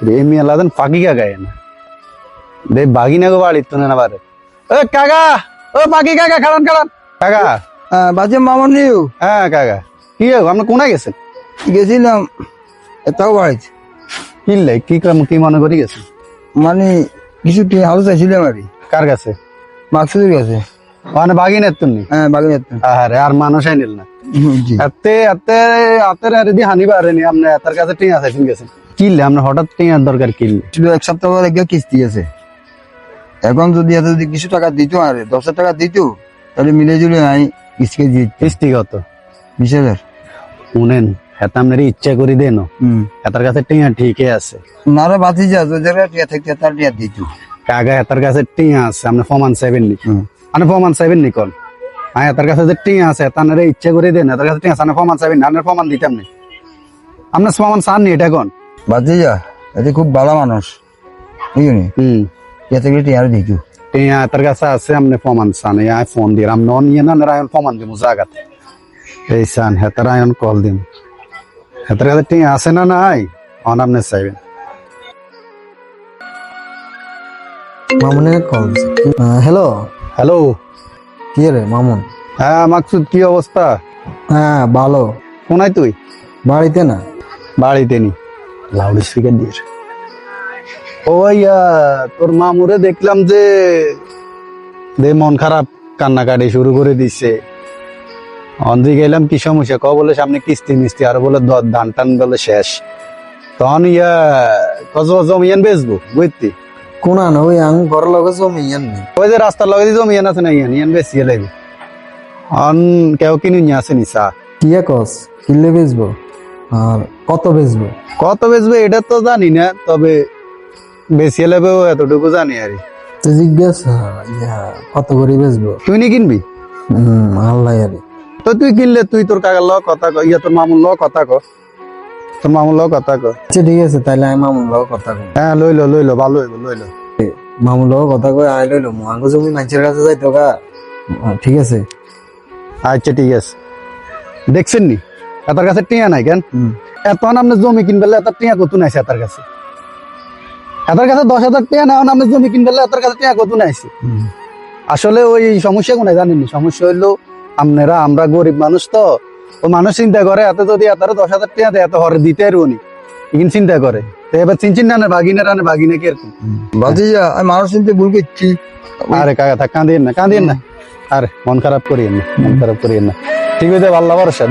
ఏమి అలాదని పగిగా గాయన దే బాగినగో వాడిస్తున్నా బారే ఓ కాగా ఓ পাখি কাকা খাড়ান খাড়ান কাকা বাজে মামন নিউ হ্যাঁ কাকা কি আপনি কোনায় গেছেন গেছিলাম এটাও বাড়িতে কিনলে কি কি মনে করি গেছেন মানে কিছু হাউস চাইছিলাম আর কি কার কাছে মাকসুদের কাছে মানে বাগিনের তুমি হ্যাঁ বাগিয়ে যেতাম আরে আর মানুষই নিল না জি এতে এতে হাতের আর দি হানি পারেনি আপনি এতার কাছে টিয়া চাইছেন গেছেন কিনলে আপনার হঠাৎ টিয়ার দরকার কিনলে ছিল এক সপ্তাহ পর একটা কিস্তি আছে এখন যদি এত যদি কিছু টাকা দিত আর 10,000 টাকা দিত তাহলে মিলে জুলে আমি কিস্তি দিয়ে কিস্তি কত 20,000 শুনেন হেতা আপনার ইচ্ছা করে দেন হেতার কাছে টিয়া ঠিকই আছে নারে বাতি যা যে জায়গা টিয়া থাকতে তার টিয়া দিত কাকা হেতার কাছে টিয়া আছে আপনি প্রমাণ চাইবেন নি আপনি প্রমাণ চাইবেন নি কোন হ্যাঁ হেতার কাছে যে টিয়া আছে তার ইচ্ছা করে দেন হেতার কাছে টিয়া আছে আপনি প্রমাণ চাইবেন না আপনার প্রমাণ দিতাম নি আপনার প্রমাণ চান নি এটা কোন বাতি যা এতে খুব ভালো মানুষ বুঝলি টিয়া থাকলে টিয়া দিত টিয়া হেতার কাছে আছে আপনি প্রমাণ চান এই ফোন দিয়ে আপনি নিয়ে না রায়ন প্রমাণ দিব জায়গাতে এই চান হেতার আয়ন কল দিন হেতার কাছে টিয়া আছে না নাই অন আপনি চাইবেন মামুনের কল হ্যালো হ্যালো কি রে মামুন হ্যাঁ মাকসুদ কি অবস্থা হ্যাঁ ভালো কোনায় তুই বাড়িতে না বাড়িতে নি লাউড স্পিকার দিয়ে ও ভাইয়া তোর মামুরে দেখলাম যে মন খারাপ কান্নাকাটি শুরু করে দিচ্ছে অন্দি গেলাম কি সমস্যা ক বলে সামনে কিস্তি মিস্তি আর বলে ধান টান বলে শেষ তখন কত জমিয়ান বেচবো বুঝতি কোনা না ওই আং ঘর লগে জমি নেই ওই যে রাস্তার লগে জমিয়ান আছে না ইয়ান বেশি লাগবে অন কেউ কিনে নিয়ে আসেনি চা কি কস কিনলে বেচবো আর কত বেচবো কত বেচবে এটা তো জানি না তবে বেশি লাগবেও এতটুকু জানি আর তো জিজ্ঞাসা কত করে বেচবো তুই নি কিনবি আল্লাহ আরে তো তুই কিনলে তুই তোর কাকার ল কথা ক তোর মামুর ল কথা ক তোর মামুর ল কথা ক আচ্ছা ঠিক আছে তাহলে আমি মামুন লগে কথা কই হ্যাঁ লইলো ভালো হইব লইলো মামুন লগে কথা কই আই লইলো আঙ্গ জমি মানুষের কাছে যাই তো গা ঠিক আছে আচ্ছা ঠিক আছে দেখছেন নি এতার কাছে টিয়া নাই কেন এত আপনি জমি কিনবেলে এত টিয়া কত নাইছে এতার কাছে এতার কাছে 10,000 টিয়া না আপনি জমি কিনবেলে এতার কাছে টিয়া কত নাইছে আসলে ওই সমস্যা কোনায় জানেননি সমস্যা হইলো আমরা গরিব মানুষ তো ও মানুষ চিন্তা করে এত যদি এতারে 10,000 টিয়া দেয় এত হরে দিতে আর উনি ইগিন চিন্তা করে তো এবার চিনচিন না বাগিনে রানে বাগিনে কি আর কি বাজিয়া আমি মানুষ চিনতে ভুল করছি আরে কাকা থাক কাঁদিয়েন না আরে মন খারাপ করিয়েন না ঠিক হইতে আল্লাহ ভরসা